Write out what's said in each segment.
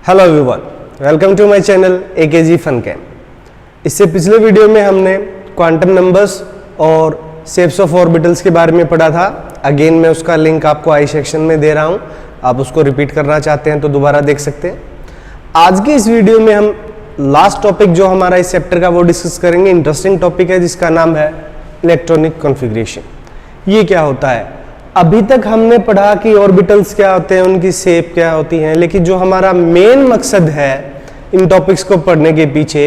Hello everyone, welcome to my channel AKG FunCam. इससे पिछले video में हमने क्वांटम नंबर्स और शेप्स ऑफ ऑर्बिटल्स के बारे में पढ़ा था। अगेन मैं उसका लिंक आपको आई सेक्शन में दे रहा हूं, आप उसको रिपीट करना चाहते हैं तो दोबारा देख सकते हैं। आज की इस वीडियो में हम लास्ट टॉपिक जो हमारा इस चैप्टर का वो डिस्कस करेंगे। इंटरेस्टिंग टॉपिक है जिसका नाम है इलेक्ट्रॉनिक कॉन्फ़िगरेशन। ये क्या होता है? अभी तक हमने पढ़ा कि ऑर्बिटल्स क्या होते हैं, उनकी शेप क्या होती है, लेकिन जो हमारा मेन मकसद है इन टॉपिक्स को पढ़ने के पीछे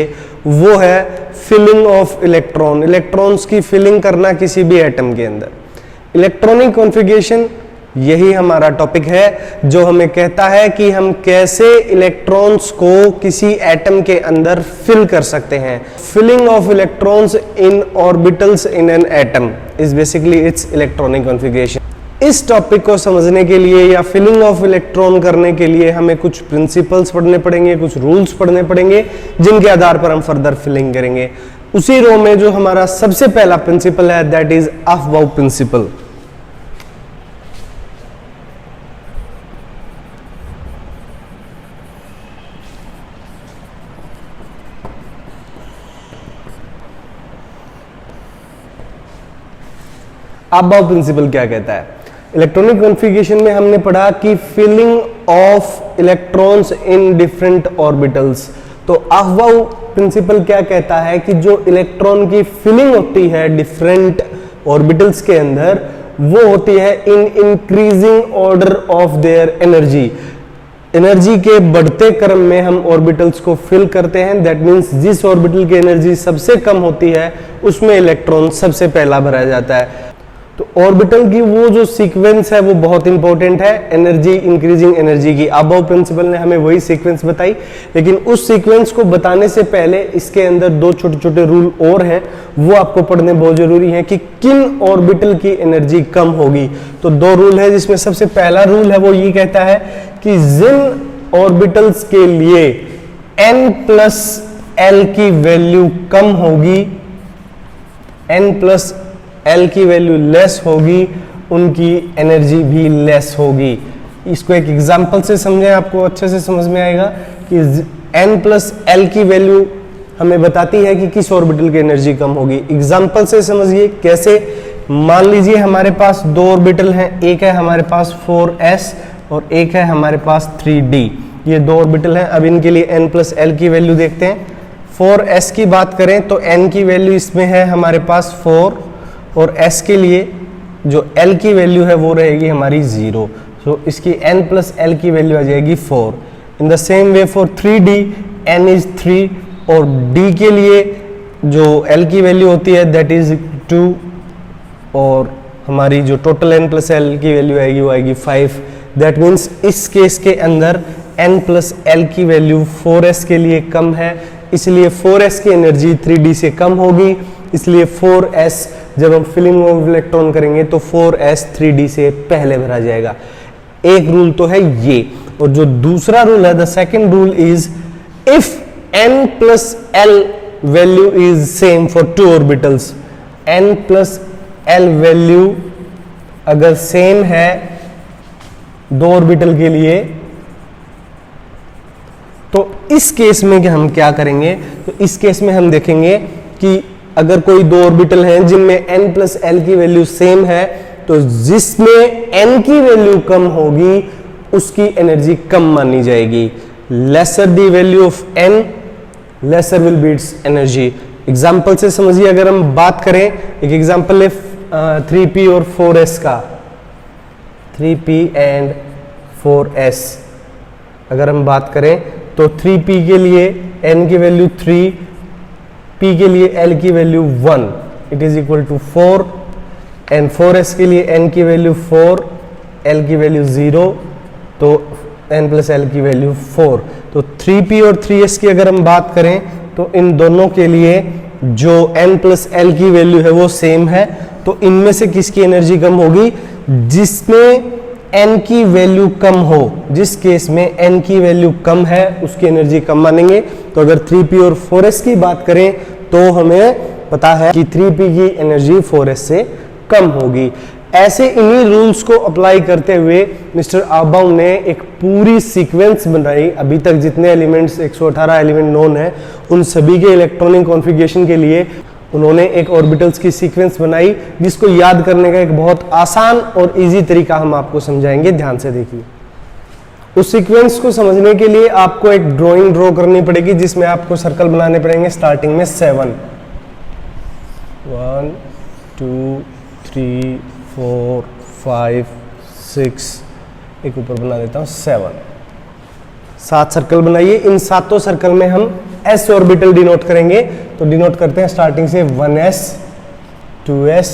वो है फिलिंग ऑफ इलेक्ट्रॉन। इलेक्ट्रॉन्स की फिलिंग करना किसी भी एटम के अंदर। इलेक्ट्रॉनिक कॉन्फ़िगरेशन यही हमारा टॉपिक है जो हमें कहता है कि हम कैसे इलेक्ट्रॉन्स को किसी एटम के अंदर फिल कर सकते हैं। Filling of electrons in orbitals in an atom is basically its electronic configuration. इस टॉपिक को समझने के लिए या फिलिंग ऑफ इलेक्ट्रॉन करने के लिए हमें कुछ प्रिंसिपल्स पढ़ने पड़ेंगे, कुछ रूल्स पढ़ने पड़ेंगे, जिनके आधार पर हम फर्दर फिलिंग करेंगे। उसी रो में जो हमारा सबसे पहला प्रिंसिपल है that is aufbau principle. Aufbau principle क्या कहता है? इलेक्ट्रॉनिक कॉन्फ़िगरेशन में हमने पढ़ा कि filling of electrons in different orbitals. तो अफबाउ प्रिंसिपल क्या कहता है कि जो इलेक्ट्रॉन की फिलिंग होती है डिफरेंट ऑर्बिटल्स के अंदर, वो होती है in increasing order of their energy. Energy के बढ़ते क्रम में हम ऑर्बिटल्स को फिल करते हैं। दैट मीन्स जिस ऑर्बिटल की एनर्जी सबसे कम होती है उसमें इलेक्ट्रॉन सबसे पहला भरा जाता है। तो ऑर्बिटल की वो जो सीक्वेंस है वो बहुत इंपॉर्टेंट है एनर्जी इंक्रीजिंग एनर्जी की। अबव प्रिंसिपल ने हमें वही सीक्वेंस बताई, लेकिन उस सीक्वेंस को बताने से पहले इसके अंदर दो छोटे छोटे रूल और हैं, वो आपको पढ़ने बहुत जरूरी है कि किन ऑर्बिटल की एनर्जी कम होगी। तो दो रूल है, जिसमें सबसे पहला रूल है वो ये कहता है कि जिन ऑर्बिटल्स के लिए n+l की वैल्यू कम होगी, n+l की वैल्यू लेस होगी, उनकी एनर्जी भी लेस होगी। इसको एक एग्जांपल से समझें, आपको अच्छे से समझ में आएगा कि n+l की वैल्यू हमें बताती है कि किस ऑर्बिटल की एनर्जी कम होगी। एग्जांपल से समझिए कैसे। मान लीजिए हमारे पास दो ऑर्बिटल हैं, एक है हमारे पास 4s और एक है हमारे पास 3d। ये दो ऑर्बिटल हैं। अब इनके लिए n+l की वैल्यू देखते हैं। 4s की बात करें तो n की वैल्यू इसमें है हमारे पास 4 और s के लिए जो l की वैल्यू है वो रहेगी हमारी 0। सो इसकी n+l की वैल्यू आ जाएगी 4। In the same way for 3d n is 3 और d के लिए जो l की वैल्यू होती है दैट इज 2 और हमारी जो टोटल n+l की वैल्यू आएगी वो आएगी 5। दैट मीन्स इस केस के अंदर n+l की वैल्यू 4s के लिए कम है, इसलिए 4s की एनर्जी 3d से कम होगी। इसलिए 4s जब हम फिलिंग ऑफ इलेक्ट्रॉन करेंगे तो 4s 3d से पहले भरा जाएगा। एक रूल तो है ये। और जो दूसरा रूल है, the second rule is if n+l value is same for two orbitals. n+l value अगर सेम है दो ऑर्बिटल के लिए तो इस केस में हम क्या करेंगे? तो इस केस में हम देखेंगे कि अगर कोई दो ऑर्बिटल हैं जिनमें n+l की वैल्यू सेम है, तो जिसमें n की वैल्यू कम होगी उसकी एनर्जी कम मानी जाएगी। Lesser the value of n laser will be it's energy. Example से समझिए, अगर हम बात करें, एक एग्जांपल है 3p और 4s का। 3p एंड 4s अगर हम बात करें तो 3p के लिए n की वैल्यू 3, p के लिए l की value 1, it is equal to 4 and 4s के लिए n की वैल्यू 4, l की वैल्यू 0, तो n+l की वैल्यू 4। तो 3p और 3s की अगर हम बात करें तो इन दोनों के लिए जो n+l की वैल्यू है वो सेम है। तो इनमें से किसकी एनर्जी कम होगी? जिसमें n की वैल्यू कम हो। जिस केस में n की वैल्यू कम है उसकी एनर्जी कम मानेंगे। तो अगर 3p और 4s की बात करें तो हमें पता है कि 3p की एनर्जी 4s से कम होगी। ऐसे इन्हीं रूल्स को अप्लाई करते हुए मिस्टर आबाउ ने एक पूरी सीक्वेंस बनाई। अभी तक जितने एलिमेंट्स 118 एलिमेंट नोन है उन सभी के इलेक्ट्रॉनिक कॉन्फ़िगरेशन के लिए उन्होंने एक ऑर्बिटल्स की सीक्वेंस बनाई, जिसको याद करने का एक बहुत आसान और इजी तरीका हम आपको समझाएंगे। ध्यान से देखिए। उस सीक्वेंस को समझने के लिए आपको एक ड्राइंग ड्रॉ करनी पड़ेगी, जिसमें आपको सर्कल बनाने पड़ेंगे। स्टार्टिंग में 7 1 2 3 4 5 6, एक ऊपर बना देता हूँ 7 सर्कल बनाइए। इन 7 सर्कल में हम s ऑर्बिटल डिनोट करेंगे। तो डिनोट करते हैं स्टार्टिंग से 1s 2s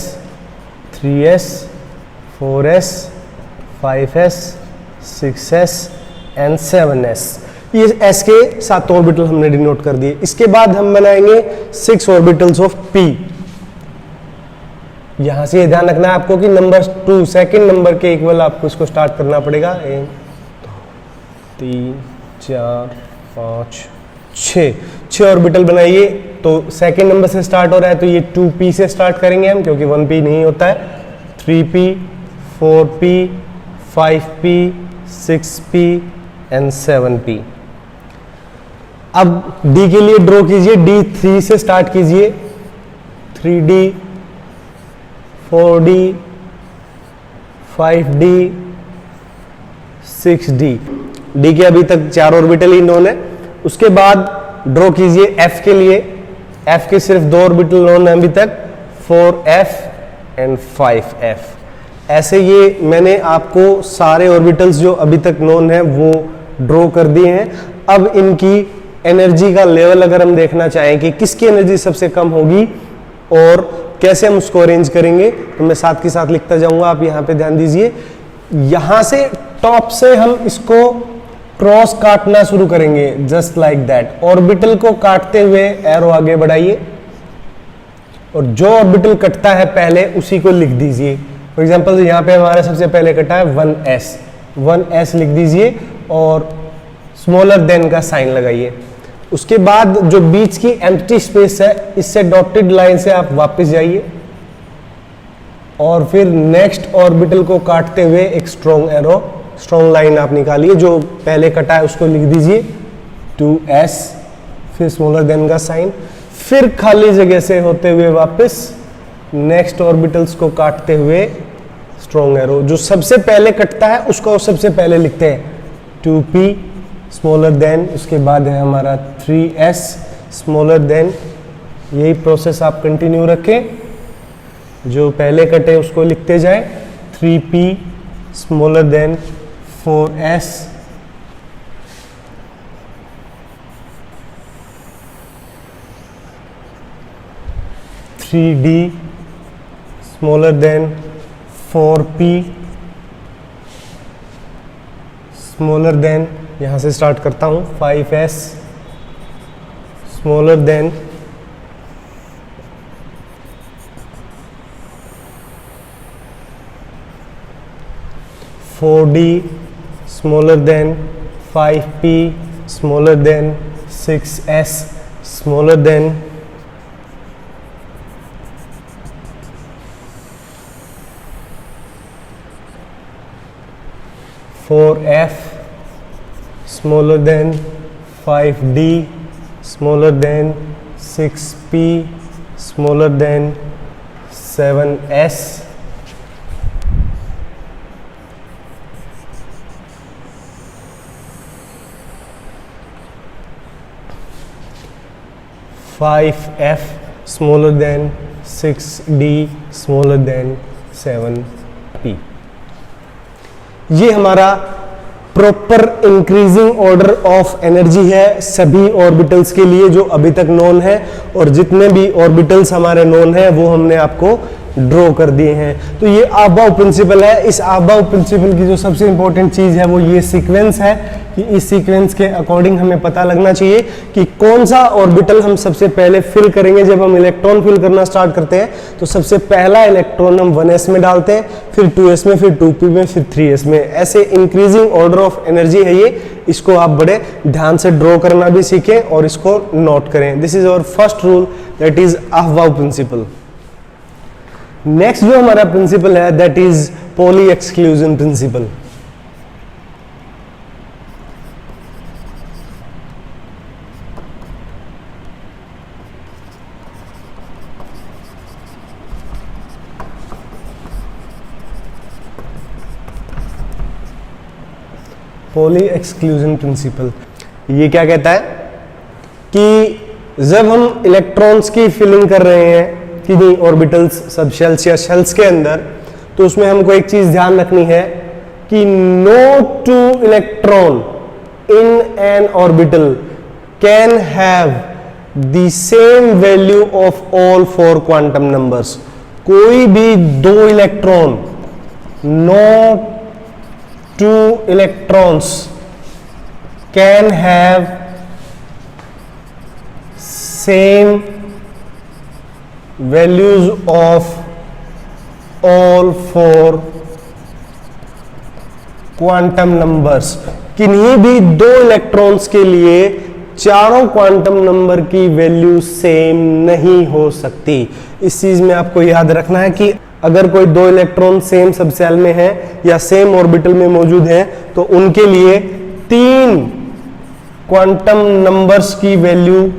3s 4s 5s 6s and 7s। ये s के 7 ऑर्बिटल हमने डिनोट कर दिए। इसके बाद हम बनाएंगे 6 ऑर्बिटल्स ऑफ p। यहां से ये ध्यान रखना है आपको कि नंबर 2 सेकंड नंबर के इक्वल आपको इसको स्टार्ट करना पड़ेगा। 1 2 3 4 5 6 ऑर्बिटल बनाइए। तो सेकंड नंबर से स्टार्ट हो रहा है तो ये 2p से स्टार्ट करेंगे हम, क्योंकि 1p नहीं होता है। 3p 4p 5p 6p and 7p। अब d के लिए ड्रॉ कीजिए। d 3 से स्टार्ट कीजिए। 3d 4d 5d 6d। d के अभी तक 4 ऑर्बिटल ही नोन है। उसके बाद ड्रॉ कीजिए f के लिए। f के सिर्फ 2 ऑर्बिटल नोन है अभी तक, 4f एंड 5f। ऐसे ये मैंने आपको सारे ऑर्बिटल्स जो अभी तक नोन है वो ड्रॉ कर दिए हैं। अब इनकी एनर्जी का लेवल अगर हम देखना चाहें कि किसकी एनर्जी सबसे कम होगी और कैसे हम उसको अरेंज करेंगे, तो मैं साथ के साथ लिखता जाऊंगा। आप यहाँ पे ध्यान दीजिए। यहां से टॉप से हम इसको क्रॉस काटना शुरू करेंगे, जस्ट लाइक दैट। ऑर्बिटल को काटते हुए एरो आगे बढ़ाइए और जो ऑर्बिटल कटता है पहले उसी को लिख दीजिए। फॉर एग्जांपल यहाँ पे हमारा सबसे पहले कटा है 1s लिख दीजिए और स्मॉलर देन का साइन लगाइए। उसके बाद जो बीच की एम्प्टी स्पेस है, इससे डॉटेड लाइन से आप वापस जाइए और फिर नेक्स्ट ऑर्बिटल को काटते हुए एक स्ट्रॉन्ग लाइन आप निकालिए। जो पहले कटा है उसको लिख दीजिए 2s, फिर स्मॉलर देन का साइन, फिर खाली जगह से होते हुए वापस नेक्स्ट ऑर्बिटल्स को काटते हुए स्ट्रॉन्ग एरो। जो सबसे पहले कटता है उसको सबसे पहले लिखते हैं 2p स्मॉलर देन, उसके बाद है हमारा 3s स्मॉलर देन। यही प्रोसेस आप कंटिन्यू रखें। जो पहले कटे उसको लिखते जाए 3p smaller than 4s, 3d smaller than 4p smaller than, यहां से स्टार्ट करता हूं 5s smaller than 4d smaller than 5p smaller than 6s smaller than 4f smaller than 5d smaller than 6p smaller than 7s 5f smaller than 6d smaller than 7p। ये हमारा proper increasing order of energy है सभी orbitals के लिए जो अभी तक known है, और जितने भी ऑर्बिटल्स हमारे नोन है वो हमने आपको ड्रॉ कर दिए हैं। तो ये अबाव प्रिंसिपल है। इस अबाव प्रिंसिपल की जो सबसे इंपॉर्टेंट चीज है वो ये सीक्वेंस है कि इस सीक्वेंस के अकॉर्डिंग हमें पता लगना चाहिए कि कौन सा ऑर्बिटल हम सबसे पहले फिल करेंगे। जब हम इलेक्ट्रॉन फिल करना स्टार्ट करते हैं तो सबसे पहला इलेक्ट्रॉन हम 1s में डालते हैं, फिर 2s में, फिर 2p में, फिर 3s में। ऐसे इंक्रीजिंग ऑर्डर ऑफ एनर्जी है ये। इसको आप बड़े ध्यान से ड्रॉ करना भी सीखें और इसको नोट करें। This is our first rule, that is aufbau principle. Next जो हमारा प्रिंसिपल है that is Pauli exclusion principle. Pauli exclusion principle ये क्या कहता है कि जब हम इलेक्ट्रॉन्स की फिलिंग कर रहे हैं किन्हीं ऑर्बिटल्स, सब शेल्स या शेल्स के अंदर, तो उसमें हमको एक चीज ध्यान रखनी है कि no two electron in an orbital can have the same value of all four quantum numbers. कोई भी दो electron, no two electrons can have same values of all four quantum numbers। किन्हीं भी दो इलेक्ट्रॉन्स के लिए चारों क्वांटम नंबर की वैल्यू सेम नहीं हो सकती। इस चीज में आपको याद रखना है कि अगर कोई दो इलेक्ट्रॉन सेम सबसेल में है या सेम ऑर्बिटल में मौजूद है तो उनके लिए तीन क्वांटम नंबर्स की वैल्यू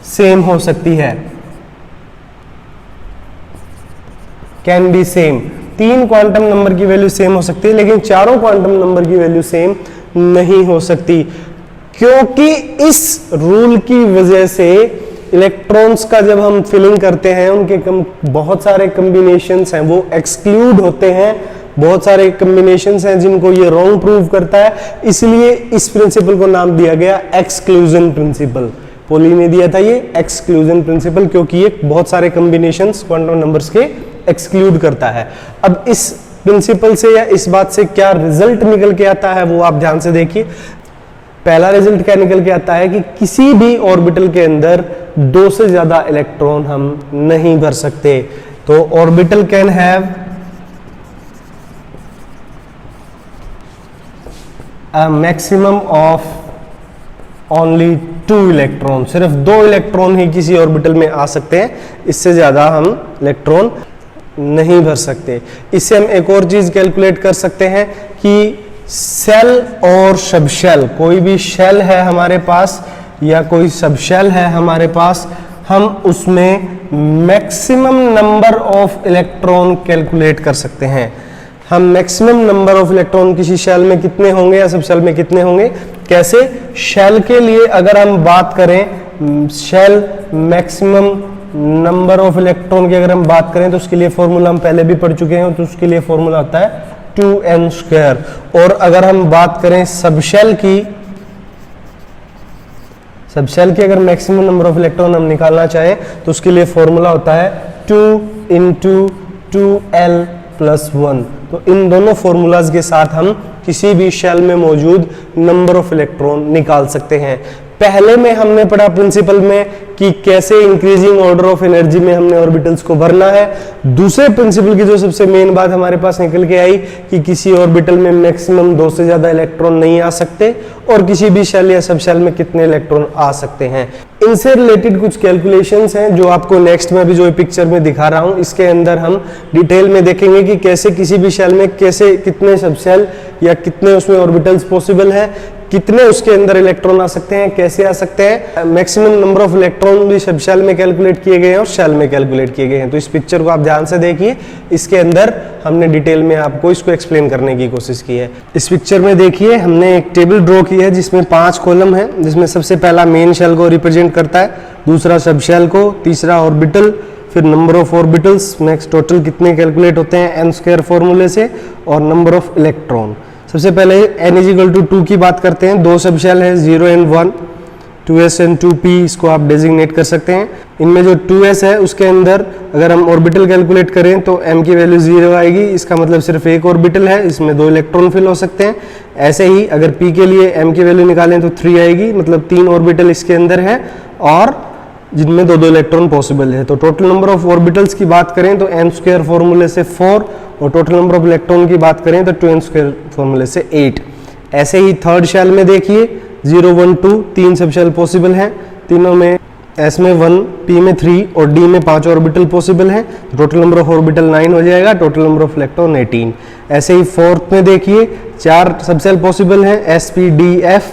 सेम हो सकती है, कैन बी सेम। तीन क्वांटम नंबर की वैल्यू सेम हो सकती है लेकिन चारों क्वांटम नंबर की वैल्यू सेम नहीं हो सकती, क्योंकि इस रूल की वजह से इलेक्ट्रॉन्स का जब हम फिलिंग करते हैं उनके बहुत सारे कॉम्बिनेशंस हैं वो एक्सक्लूड होते हैं, बहुत सारे कॉम्बिनेशंस हैं जिनको ये रॉन्ग प्रूव करता है, इसलिए इस प्रिंसिपल को नाम दिया गया एक्सक्लूजन प्रिंसिपल। पॉली ने दिया था ये एक्सक्लूजन प्रिंसिपल क्योंकि ये बहुत सारे कॉम्बिनेशंस क्वांटम नंबर्स के एक्सक्लूड करता है। अब इस प्रिंसिपल से या इस बात से क्या रिजल्ट निकल के आता है वो आप ध्यान से देखिए। पहला रिजल्ट क्या निकल के आता है कि किसी भी ऑर्बिटल के अंदर दो से ज्यादा इलेक्ट्रॉन हम नहीं भर सकते। तो orbital can have a maximum of only two electron. सिर्फ दो इलेक्ट्रॉन ही किसी ऑर्बिटल में आ सकते हैं, इससे ज्यादा हम इलेक्ट्रॉन नहीं भर सकते। इससे हम एक और चीज कैलकुलेट कर सकते हैं कि सेल और सबशेल, कोई भी शेल है हमारे पास या कोई सबशेल है हमारे पास, हम उसमें maximum number of electron calculate कर सकते हैं। हम मैक्सिमम नंबर ऑफ इलेक्ट्रॉन किसी शेल में कितने होंगे या सबशेल में कितने होंगे, कैसे? शेल के लिए अगर हम बात करें, shell maximum number of electron की अगर हम बात करें तो उसके लिए फॉर्मूला हम पहले भी पढ़ चुके हैं, तो उसके लिए फॉर्मूला होता है 2n²। और अगर हम बात करें सबशेल की अगर मैक्सिमम नंबर ऑफ इलेक्ट्रॉन हम निकालना चाहें तो उसके लिए फॉर्मूला होता है 2 × 2l+1। तो इन दोनों फॉर्मूलाज के साथ हम किसी भी शेल में मौजूद नंबर ऑफ इलेक्ट्रॉन निकाल सकते हैं। पहले में हमने पढ़ा प्रिंसिपल में कि कैसे इंक्रीजिंग ऑर्डर ऑफ एनर्जी में हमने ऑर्बिटल्स को भरना है। दूसरे प्रिंसिपल की जो सबसे मेन बात हमारे पास निकल के आई कि किसी ऑर्बिटल में मैक्सिमम दो से ज्यादा इलेक्ट्रॉन नहीं आ सकते और किसी भी शेल या सब शेल में कितने इलेक्ट्रॉन आ सकते हैं। इनसे रिलेटेड कुछ कैलकुलेशंस हैं जो आपको नेक्स्ट में भी जो पिक्चर में दिखा रहा हूं इसके अंदर हम डिटेल में देखेंगे कि कैसे किसी भी शेल में कैसे कितने सब शेल या कितने उसमें ऑर्बिटल्स पॉसिबल है, कितने उसके अंदर इलेक्ट्रॉन आ सकते हैं, कैसे आ सकते हैं। मैक्सिमम नंबर ऑफ इलेक्ट्रॉन भी सब शेल में कैलकुलेट किए गए हैं और शेल में कैलकुलेट किए गए हैं। तो इस पिक्चर को आप ध्यान से देखिए, इसके अंदर हमने डिटेल में आपको इसको एक्सप्लेन करने की कोशिश की है। इस पिक्चर में देखिए हमने एक टेबल ड्रॉ की है जिसमें 5 कॉलम है, जिसमें सबसे पहला मेन शेल को रिप्रेजेंट करता है, दूसरा सब शेल को, तीसरा ऑर्बिटल, फिर number of orbitals, next total कितने कैलकुलेट होते हैं n² फॉर्मूले से, और नंबर ऑफ इलेक्ट्रॉन। सबसे पहले n = 2 की बात करते हैं। दो सब शेल है 0 और 1, 2s और 2p, इसको आप डेजिग्नेट कर सकते हैं। इनमें जो 2s है उसके अंदर अगर हम ऑर्बिटल कैलकुलेट करें तो m की वैल्यू 0 आएगी, इसका मतलब सिर्फ एक ऑर्बिटल है, इसमें 2 इलेक्ट्रॉन फिल हो सकते हैं। ऐसे ही अगर p के लिए m की वैल्यू निकालें तो 3 आएगी, मतलब 3 ऑर्बिटल इसके अंदर है और जिनमें 2 इलेक्ट्रॉन पॉसिबल है। तो टोटल नंबर ऑफ ऑर्बिटल्स की बात करें तो n² फॉर्मूले से 4, और टोटल नंबर ऑफ इलेक्ट्रॉन की बात करें तो 2n² फॉर्मूले से 8। ऐसे ही थर्ड शेल में देखिए 0 1 2 3 सब शेल पॉसिबल हैं, तीनों में S में 1, P में 3 और D में 5 ऑर्बिटल पॉसिबल है। टोटल नंबर ऑफ ऑर्बिटल 9 हो जाएगा, टोटल नंबर ऑफ इलेक्ट्रॉन 18। ऐसे ही फोर्थ में देखिए 4 सबसेल पॉसिबल है, S, P, D, F।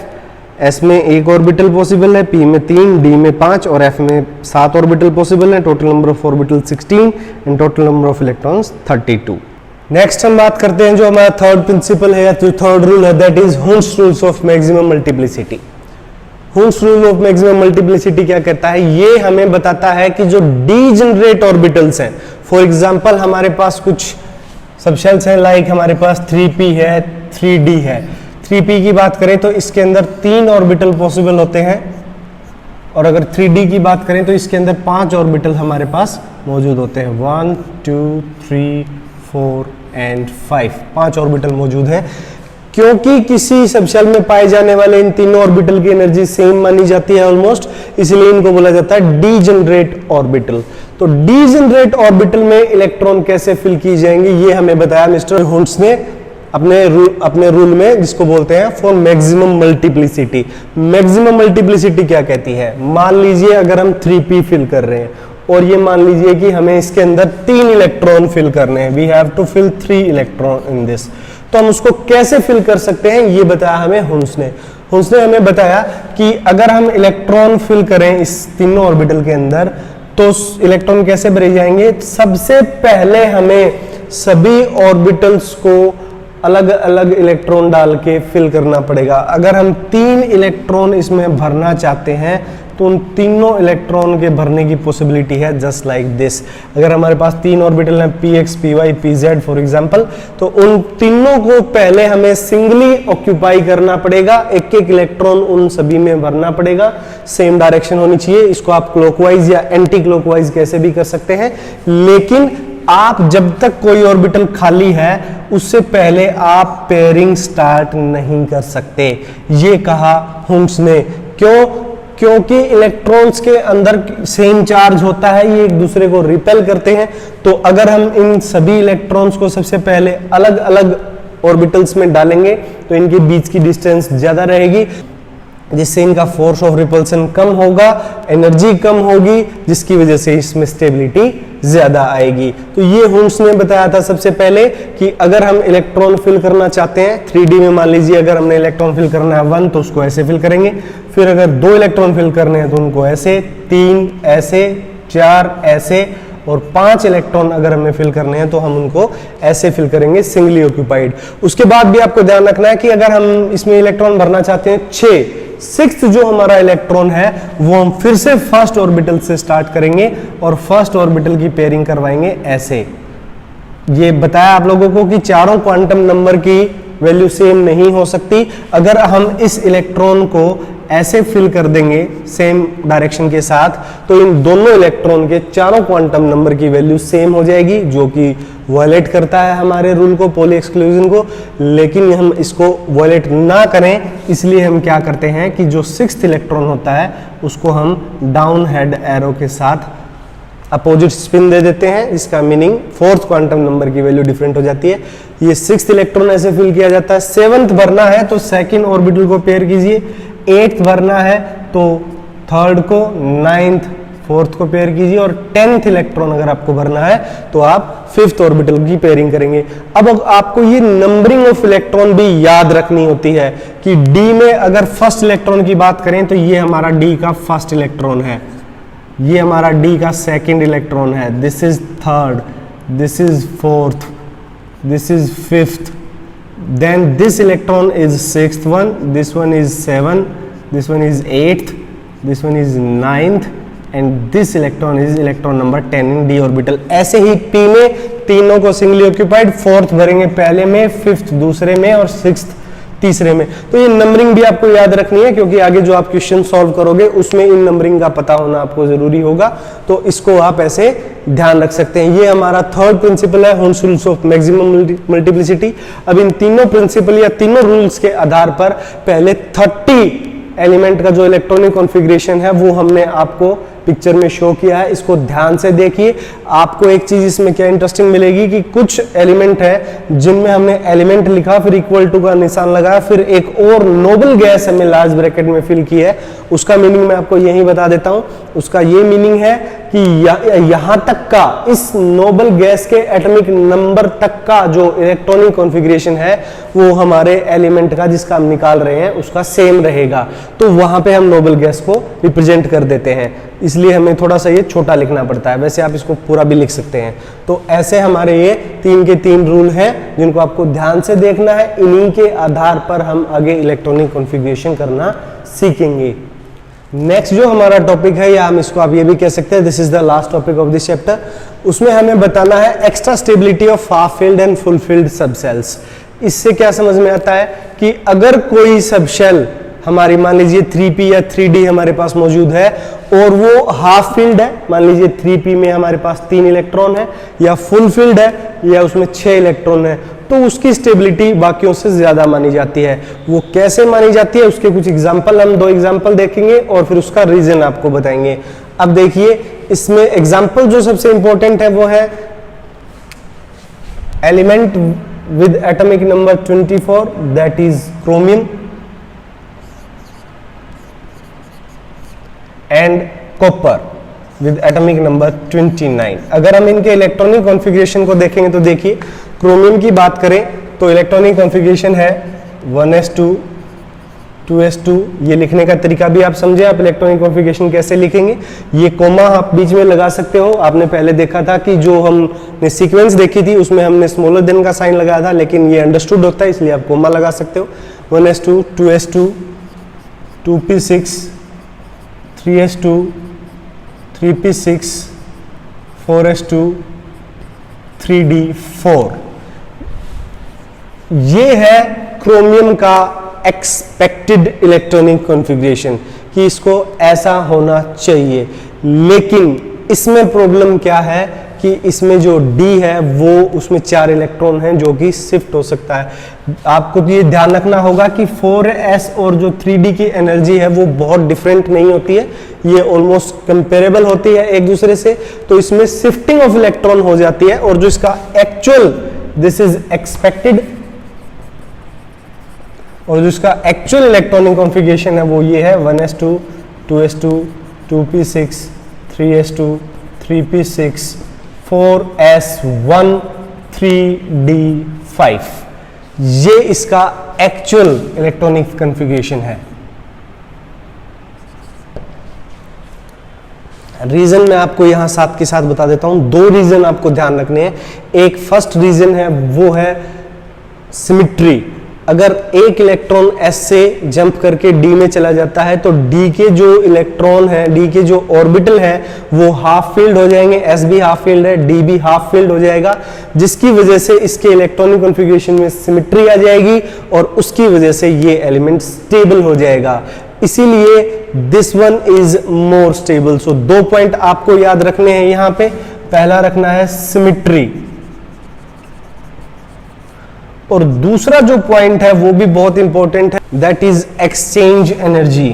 S में 1 ऑर्बिटल पॉसिबल है, P में 3, D में 5 और F में 7 ऑर्बिटल पॉसिबल है। Total number of orbital 16 and total number of electrons 32। Next हम बात करते हैं जो हमारा थर्ड प्रिंसिपल है या जो थर्ड रूल है, that is Hund's rules of maximum multiplicity. Hund's rule of maximum multiplicity क्या कहता है? ये हमें बताता है कि जो डीजेनरेट ऑर्बिटल्स हैं, फॉर एग्जांपल हमारे पास कुछ सबशेल्स हैं, लाइक हमारे पास 3p है, 3d है। 3p की बात करें तो इसके अंदर 3 ऑर्बिटल पॉसिबल होते हैं, और अगर 3d की बात करें तो इसके अंदर 5 ऑर्बिटल हमारे पास मौजूद होते हैं। 1, 2, 3, 4 एंड 5 ऑर्बिटल मौजूद हैं। क्योंकि किसी सबशेल में पाए जाने वाले इन तीनों ऑर्बिटल की एनर्जी सेम मानी जाती है ऑलमोस्ट, इसलिए इनको बोला जाता है डीजेनरेट ऑर्बिटल। तो डीजेनरेट ऑर्बिटल में इलेक्ट्रॉन कैसे फिल की जाएंगे ये हमें बताया मिस्टर हुन्स ने अपने रूल में, जिसको बोलते हैं for maximum multiplicity. Maximum multiplicity क्या कहती है? मान लीजिए अगर हम 3p फिल कर रहे हैं और ये मान लीजिए कि हमें इसके अंदर 3 इलेक्ट्रॉन फिल करने हैं, we have to fill 3 electron in this. तो हम उसको कैसे फिल कर सकते हैं ये बताया हमें हुन्स ने। हुन्स ने हमें बताया कि अगर हम इलेक्ट्रॉन फिल करें इस तीनों ऑर्बिटल के अंदर तो इलेक्ट्रॉन कैसे भरे जाएंगे? सबसे पहले हमें सभी ऑर्बिटल्स को अलग अलग इलेक्ट्रॉन डाल के फिल करना पड़ेगा। अगर हम 3 इलेक्ट्रॉन इसमें भरना चाहते हैं तो उन तीनों इलेक्ट्रॉन के भरने की पॉसिबिलिटी है जस्ट लाइक दिस। अगर हमारे पास 3 ऑर्बिटल हैं px, py, pz for example, तो उन तीनों को पहले हमें सिंगली ऑक्यूपाई करना पड़ेगा, एक एक इलेक्ट्रॉन उन सभी में भरना पड़ेगा। सेम डायरेक्शन होनी चाहिए। इसको आप क्लॉकवाइज या एंटी क्लॉकवाइज कैसे भी कर सकते हैं, लेकिन आप जब तक कोई ऑर्बिटल खाली है उससे पहले आप पेयरिंग स्टार्ट नहीं कर सकते, ये कहा हुन्स ने। क्यों? क्योंकि इलेक्ट्रॉन्स के अंदर सेम चार्ज होता है, ये एक दूसरे को रिपेल करते हैं। तो अगर हम इन सभी इलेक्ट्रॉन्स को सबसे पहले अलग अलग ऑर्बिटल्स में डालेंगे तो इनके बीच की डिस्टेंस ज्यादा रहेगी, जिससे इनका फोर्स ऑफ रिपल्सन कम होगा, एनर्जी कम होगी, जिसकी वजह से इसमें स्टेबिलिटी ज्यादा आएगी। तो ये हुन्स ने बताया था सबसे पहले कि अगर हम इलेक्ट्रॉन फिल करना चाहते हैं 3D में, मान लीजिए अगर हमने इलेक्ट्रॉन फिल करना है 1 तो उसको ऐसे फिल करेंगे, फिर अगर 2 इलेक्ट्रॉन फिल करने हैं तो उनको ऐसे, 3 ऐसे, 4 ऐसे, और 5 इलेक्ट्रॉन अगर हमें फिल करने हैं तो हम उनको ऐसे फिल करेंगे सिंगली ऑक्यूपाइड। उसके बाद भी आपको ध्यान रखना है कि अगर हम इसमें इलेक्ट्रॉन भरना चाहते हैं 6th जो हमारा इलेक्ट्रॉन है वो हम फिर से फर्स्ट ऑर्बिटल से स्टार्ट करेंगे और फर्स्ट ऑर्बिटल की पेयरिंग करवाएंगे ऐसे। ये बताया आप लोगों को कि चारों क्वांटम नंबर की वैल्यू सेम नहीं हो सकती। अगर हम इस इलेक्ट्रॉन को ऐसे फिल कर देंगे सेम डायरेक्शन के साथ तो इन दोनों इलेक्ट्रॉन के चारों क्वांटम नंबर की वैल्यू सेम हो जाएगी, जो कि वायलेट करता है हमारे रूल को, पॉली एक्सक्लूजन को। लेकिन हम इसको वायलेट ना करें इसलिए हम क्या करते हैं कि जो 6th इलेक्ट्रॉन होता है उसको हम डाउन हेड एरो के साथ अपोजिट स्पिन दे देते हैं। इसका मीनिंग 4th क्वांटम नंबर की वैल्यू डिफरेंट हो जाती है। ये 6th इलेक्ट्रॉन ऐसे फिल किया जाता है। 7th भरना है तो 2nd ऑर्बिटल को पेयर कीजिए, 8th भरना है तो 3rd को, 9th 4th को पेयर कीजिए, और 10th इलेक्ट्रॉन अगर आपको भरना है तो आप 5th ऑर्बिटल की पेयरिंग करेंगे। अब आपको ये नंबरिंग ऑफ इलेक्ट्रॉन भी याद रखनी होती है कि D में अगर फर्स्ट इलेक्ट्रॉन की बात करें तो ये हमारा D का फर्स्ट इलेक्ट्रॉन है, ये हमारा D का 2nd इलेक्ट्रॉन है, this is 3rd, this is 4th, this is 5th, then this electron is 6th one, this one is 7, this one is 8th, this one is 9th, and this electron is electron number 10 in d orbital। ऐसे ही p में तीनों को singly occupied, 4th भरेंगे पहले में, 5th दूसरे में और 6th तीसरे में। तो ये नंबरिंग भी आपको याद रखनी है क्योंकि आगे जो आप क्वेश्चन सॉल्व करोगे उसमें इन नंबरिंग का पता होना आपको जरूरी होगा, तो इसको आप ऐसे ध्यान रख सकते हैं। ये हमारा थर्ड प्रिंसिपल है, Hund's rules of maximum multiplicity. अब इन तीनों प्रिंसिपल या तीनों रूल्स के आधार पर पहले 30 एलिमेंट का जो इलेक्ट्रॉनिक कॉन्फ़िगरेशन है वो हमने आपको पिक्चर में शो किया है, इसको ध्यान से देखिए। आपको एक चीज इसमें क्या इंटरेस्टिंग मिलेगी कि कुछ एलिमेंट है जिनमें हमने एलिमेंट लिखा, फिर इक्वल टू का निशान लगाया, फिर एक और नोबल गैस हमने लार्ज ब्रैकेट में फिल की है। उसका मीनिंग मैं आपको यही बता देता हूं। उसका ये मीनिंग है कि यहां तक का, इस नोबल गैस के एटॉमिक नंबर तक का जो इलेक्ट्रॉनिक कॉन्फ़िगरेशन है वो हमारे एलिमेंट का जिसका हम निकाल रहे हैं उसका सेम रहेगा। तो वहां पे हम नोबल गैस को रिप्रेजेंट कर देते हैं, इसलिए हमें थोड़ा सा ये छोटा लिखना पड़ता है। वैसे आप इसको पूरा भी लिख सकते हैं। तो ऐसे हमारे ये 3 के 3 रूल हैं जिनको आपको ध्यान से देखना है। इन्हीं के आधार पर हम आगे इलेक्ट्रॉनिक कॉन्फ़िगरेशन करना सीखेंगे। नेक्स्ट जो हमारा टॉपिक है, या हम इसको आप ये भी कह सकते हैं, this is the last topic of this chapter. उसमें हमें बताना है extra stability of half filled and full field सब सेल्स। इससे क्या समझ में आता है कि अगर कोई सब शेल हमारी मान लीजिए 3p या 3d हमारे पास मौजूद है और वो हाफ फिल्ड है, मान लीजिए 3p में हमारे पास 3 इलेक्ट्रॉन है, या फुल फिल्ड है या उसमें 6 इलेक्ट्रॉन है, तो उसकी स्टेबिलिटी बाकियों से ज्यादा मानी जाती है। वो कैसे मानी जाती है उसके कुछ एग्जाम्पल, हम 2 एग्जाम्पल देखेंगे और फिर उसका रीजन आपको बताएंगे। अब देखिए इसमें एग्जाम्पल जो सबसे इंपॉर्टेंट है वो है element with atomic number 24, that is chromium and copper with atomic number 29। अगर हम इनके इलेक्ट्रॉनिक कॉन्फ़िगरेशन को देखेंगे तो देखिए, क्रोमियम की बात करें तो इलेक्ट्रॉनिक कॉन्फ़िगरेशन है 1s2 2s2। ये लिखने का तरीका भी आप समझे, आप इलेक्ट्रॉनिक कॉन्फ़िगरेशन कैसे लिखेंगे। ये कोमा आप बीच में लगा सकते हो। आपने पहले देखा था कि जो हमने सीक्वेंस देखी थी उसमें हमने स्मॉलर देन का साइन लगाया था, लेकिन ये अंडरस्टूड होता है इसलिए आप कोमा लगा सकते हो। 1s2 2s2 2p6 3s2 3p6 4s2 3d4। ये है क्रोमियम का एक्सपेक्टेड इलेक्ट्रॉनिक कॉन्फ़िगरेशन कि इसको ऐसा होना चाहिए। लेकिन इसमें प्रॉब्लम क्या है कि इसमें जो D है वो उसमें 4 इलेक्ट्रॉन हैं जो कि शिफ्ट हो सकता है। आपको तो ये ध्यान रखना होगा कि 4s और जो 3d की एनर्जी है वो बहुत डिफरेंट नहीं होती है, ये ऑलमोस्ट कंपेरेबल होती है एक दूसरे से। तो इसमें शिफ्टिंग ऑफ इलेक्ट्रॉन हो जाती है और जो इसका एक्चुअल, दिस इज एक्सपेक्टेड, और जो इसका एक्चुअल इलेक्ट्रॉनिक कॉन्फ़िगरेशन है वो ये है 1s2 2s2 2p6 3s2 3p6 4s1 3d5। ये इसका एक्चुअल इलेक्ट्रॉनिक कॉन्फ़िगरेशन है। रीजन मैं आपको यहां साथ के साथ बता देता हूं। 2 रीजन आपको ध्यान रखने हैं। एक फर्स्ट रीजन है वो है सिमिट्री। अगर एक इलेक्ट्रॉन S से जंप करके D में चला जाता है तो D के जो इलेक्ट्रॉन है, D के जो ऑर्बिटल है वो हाफ फील्ड हो जाएंगे। S भी हाफ फील्ड है, D भी हाफ फील्ड हो जाएगा, जिसकी वजह से इसके इलेक्ट्रॉनिक कॉन्फ़िगरेशन में सिमिट्री आ जाएगी और उसकी वजह से ये एलिमेंट स्टेबल हो जाएगा। इसीलिए this one is more stable. So 2 point आपको याद रखने हैं यहां पे। पहला रखना है सिमिट्री, और दूसरा जो पॉइंट है वो भी बहुत इंपॉर्टेंट है, that is exchange energy.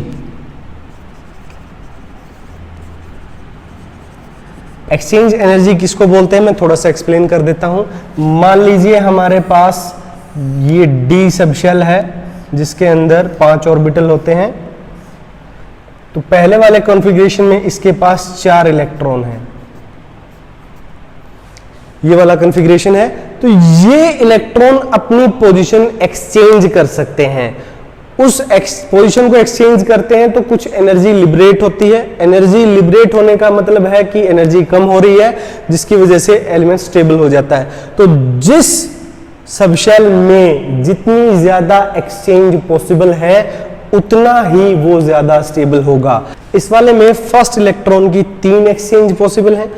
Exchange energy किसको बोलते हैं मैं थोड़ा सा एक्सप्लेन कर देता हूं। मान लीजिए हमारे पास ये D सब शेल है जिसके अंदर 5 ऑर्बिटल होते हैं। तो पहले वाले कॉन्फ़िगरेशन में इसके पास 4 इलेक्ट्रॉन हैं, ये वाला कॉन्फ़िगरेशन है। तो ये इलेक्ट्रॉन अपनी पोजीशन एक्सचेंज कर सकते हैं। उस पोजीशन को एक्सचेंज करते हैं तो कुछ एनर्जी लिबरेट होती है। एनर्जी लिबरेट होने का मतलब है कि एनर्जी कम हो रही है, जिसकी वजह से एलिमेंट स्टेबल हो जाता है। तो जिस सबशेल में जितनी ज्यादा एक्सचेंज पॉसिबल है उतना ही वो ज्यादा स्टेबल होगा। इस वाले में फर्स्ट इलेक्ट्रॉन की 3 एक्सचेंज पॉसिबल है।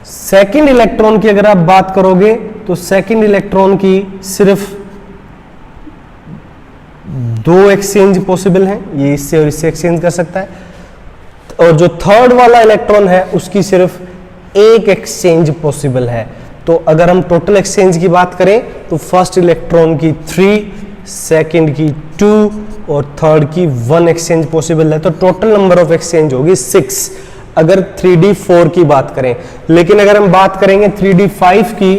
सेकंड इलेक्ट्रॉन की अगर आप बात करोगे तो सेकंड इलेक्ट्रॉन की सिर्फ 2 एक्सचेंज पॉसिबल हैं, ये इससे और इससे एक्सचेंज कर सकता है। और जो थर्ड वाला इलेक्ट्रॉन है उसकी सिर्फ 1 एक्सचेंज पॉसिबल है। तो अगर हम टोटल एक्सचेंज की बात करें तो फर्स्ट इलेक्ट्रॉन की 3, सेकंड की 2 और थर्ड की 1 एक्सचेंज पॉसिबल है। तो टोटल नंबर ऑफ एक्सचेंज होगी 6। अगर 3D4 की बात करें। लेकिन अगर हम बात करेंगे 3D5 की,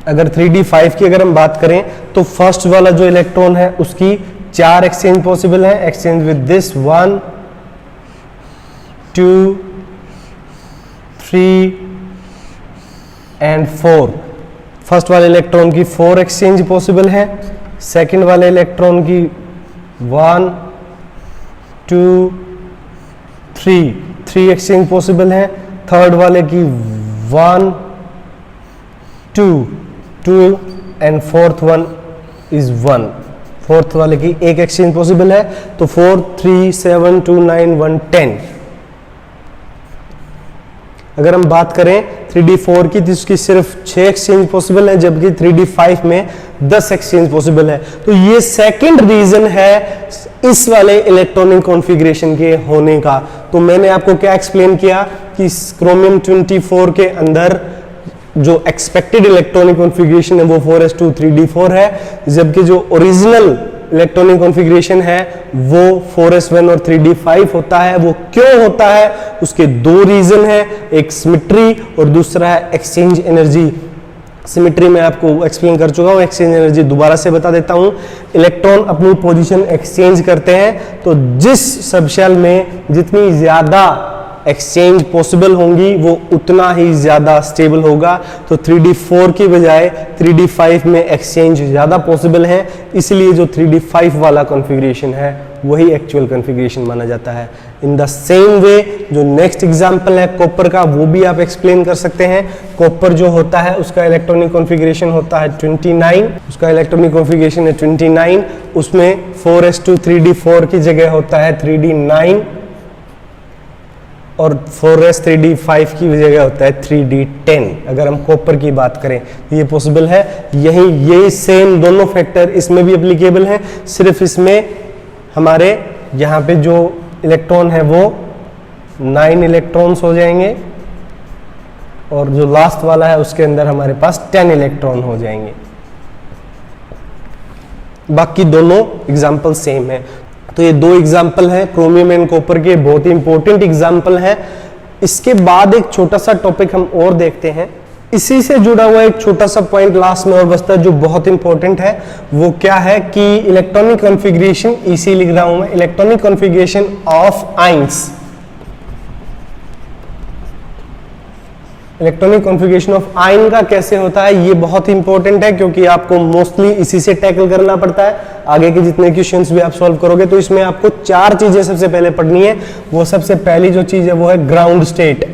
अगर 3D5 की अगर हम बात करें तो फर्स्ट वाला जो इलेक्ट्रॉन है उसकी 4 एक्सचेंज पॉसिबल है। Exchange with this 1 2 3 and 4। First वाले इलेक्ट्रॉन की 4 एक्सचेंज पॉसिबल है। सेकंड वाले इलेक्ट्रॉन की 1 2 3 एक्सचेंज पॉसिबल है। थर्ड वाले की 1 2 and fourth one is 1। Fourth वाले की एक एक्सचेंज पॉसिबल है। तो 4 3 7 2 9 1 10। अगर हम बात करें 3D4 की तो इसकी सिर्फ 6 एक्सचेंज पॉसिबल है, जबकि 3D5 में 10 एक्सचेंज पॉसिबल है। तो ये सेकंड रीजन है इस वाले इलेक्ट्रॉनिक कॉन्फ़िगरेशन के होने का। तो मैंने आपको क्या एक्सप्लेन किया कि क्रोमियम 24 के अंदर जो एक्सपेक्टेड इलेक्ट्रॉनिक कॉन्फ़िगरेशन है वो 4s2 3d4 है, जबकि जो ओरिजिनल इलेक्ट्रॉनिक कॉन्फ़िगरेशन है वो 4s1 और 3d5 होता है। वो क्यों होता है? उसके दो रीजन है, एक सिमेट्री और दूसरा है एक्सचेंज एनर्जी। सिमेट्री में आपको एक्सप्लेन कर चुका हूं, एक्सचेंज एनर्जी दोबारा से बता देता हूं। इलेक्ट्रॉन अपनी पोजीशन एक्सचेंज करते हैं, तो जिस सबशेल में जितनी ज्यादा एक्सचेंज पॉसिबल होंगी वो उतना ही ज्यादा स्टेबल होगा। तो 3d4 की बजाय 3d5 में एक्सचेंज ज्यादा पॉसिबल है, इसलिए जो 3d5 वाला कॉन्फ़िगरेशन है वही एक्चुअल कॉन्फ़िगरेशन माना जाता है। इन द सेम वे जो नेक्स्ट एग्जांपल है कॉपर का, वो भी आप एक्सप्लेन कर सकते हैं। कॉपर जो होता है उसका इलेक्ट्रॉनिक कॉन्फ़िगरेशन होता है 29, उसका इलेक्ट्रॉनिक कॉन्फ़िगरेशन है 29। उसमें 4s2 3d4 की जगह होता है 3d9 और 4s 3d5 की जगह होता है 3d10। अगर हम कॉपर की बात करें तो ये पॉसिबल है। यही सेम दोनों फैक्टर इसमें भी एप्लीकेबल हैं, सिर्फ इसमें हमारे यहाँ पे जो इलेक्ट्रॉन है वो 9 इलेक्ट्रॉन्स हो जाएंगे और जो लास्ट वाला है उसके अंदर हमारे पास 10 इलेक्ट्रॉन हो जाएंगे। बाकी दोनों एग्जाम्पल सेम है। तो ये दो एग्जाम्पल हैं क्रोमियम एंड कॉपर के, बहुत ही इंपॉर्टेंट एग्जाम्पल हैं। इसके बाद एक छोटा सा टॉपिक हम और देखते हैं, इसी से जुड़ा हुआ एक छोटा सा पॉइंट लास्ट में और बचता है जो बहुत इंपॉर्टेंट है। वो क्या है कि इलेक्ट्रॉनिक कॉन्फ़िगरेशन, इसी लिख रहा हूं मैं, electronic configuration of ions. Electronic configuration of ion का कैसे होता है ये बहुत इंपॉर्टेंट है, क्योंकि आपको मोस्टली इसी से टैकल करना पड़ता है। आगे के जितने क्वेश्चंस भी आप सॉल्व करोगे तो इसमें आपको 4 चीजें सबसे पहले पढ़नी है। वो सबसे पहली जो चीज है वो है ग्राउंड स्टेट।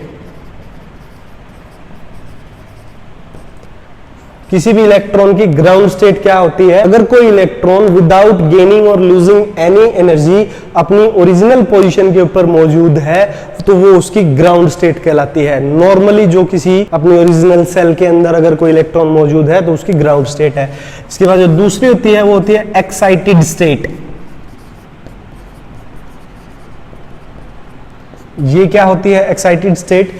किसी भी इलेक्ट्रॉन की ग्राउंड स्टेट क्या होती है? अगर कोई इलेक्ट्रॉन विदाउट गेनिंग और लूजिंग एनी एनर्जी अपनी ओरिजिनल पोजीशन के ऊपर मौजूद है तो वो उसकी ग्राउंड स्टेट कहलाती है। नॉर्मली जो किसी अपनी ओरिजिनल सेल के अंदर अगर कोई इलेक्ट्रॉन मौजूद है तो उसकी ग्राउंड स्टेट है। इसके बाद जो दूसरी होती है वो होती है एक्साइटेड स्टेट। ये क्या होती है एक्साइटेड स्टेट?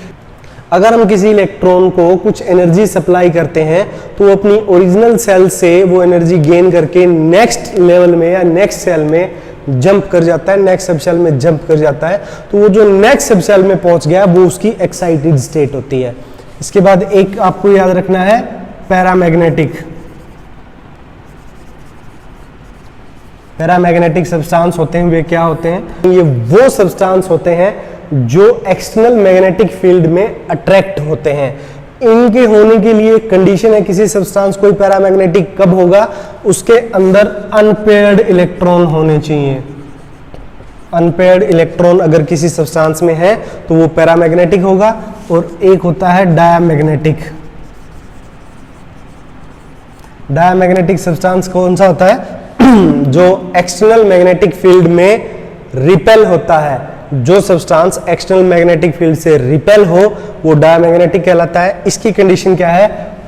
अगर हम किसी इलेक्ट्रॉन को कुछ एनर्जी सप्लाई करते हैं तो वो अपनी ओरिजिनल सेल से वो एनर्जी गेन करके नेक्स्ट लेवल में या नेक्स्ट सेल में जंप कर जाता है, नेक्स्ट सब सेल में जंप कर जाता है। तो वो जो नेक्स्ट सब सेल में पहुंच गया वो उसकी एक्साइटेड स्टेट होती है। इसके बाद एक आपको याद रखना है पैरामैग्नेटिक। पैरामैग्नेटिक सब्सटेंस होते हैं, वे क्या होते हैं? ये वो सब्सटेंस होते हैं जो एक्सटर्नल मैग्नेटिक फील्ड में अट्रैक्ट होते हैं। इनके होने के लिए कंडीशन है किसी सब्सटेंस कोई पैरामैग्नेटिक कब होगा? उसके अंदर अनपेयर्ड इलेक्ट्रॉन होने चाहिए। अनपेयर्ड इलेक्ट्रॉन अगर किसी सब्सटेंस में है तो वो पैरामैग्नेटिक होगा। और एक होता है डायामैग्नेटिक। डायामैग्नेटिक सब्सटेंस कौन सा होता है? जो एक्सटर्नल मैग्नेटिक फील्ड में रिपेल होता है। जो सब्सटेंस एक्सटर्नल मैग्नेटिक फील्ड से रिपेल हो वो डायमैग्नेटिक कहलाता है। इसकी कंडीशन क्या है?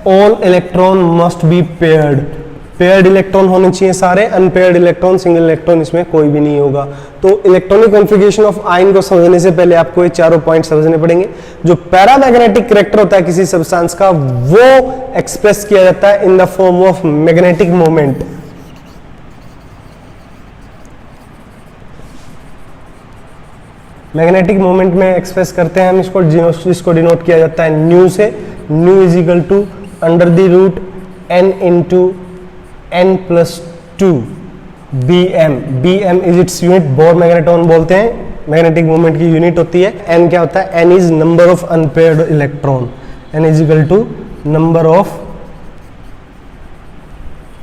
All electron must be paired. Paired electron होने चाहिए सारे, अनपेयर्ड इलेक्ट्रॉन, सिंगल इलेक्ट्रॉन इसमें कोई भी नहीं होगा। तो इलेक्ट्रॉनिक कॉन्फ़िगरेशन ऑफ आयन को समझने से पहले आपको ये चारों पॉइंट समझने पड़ेंगे। जो पैरामैग्नेटिक करैक्टर होता है किसी सब्सटेंस का, वो एक्सप्रेस किया जाता है in the form of magnetic moment. Magnetic moment में एक्सप्रेस करते हैं हम इसको, जिसको डिनोट किया जाता है न्यू से। Mu is equal to under the root n into n plus 2 bm। bm is its unit, Bohr magneton बोलते हैं, मैग्नेटिक मोमेंट की यूनिट होती है। n क्या होता है? n is number of unpaired electron, n is equal to number of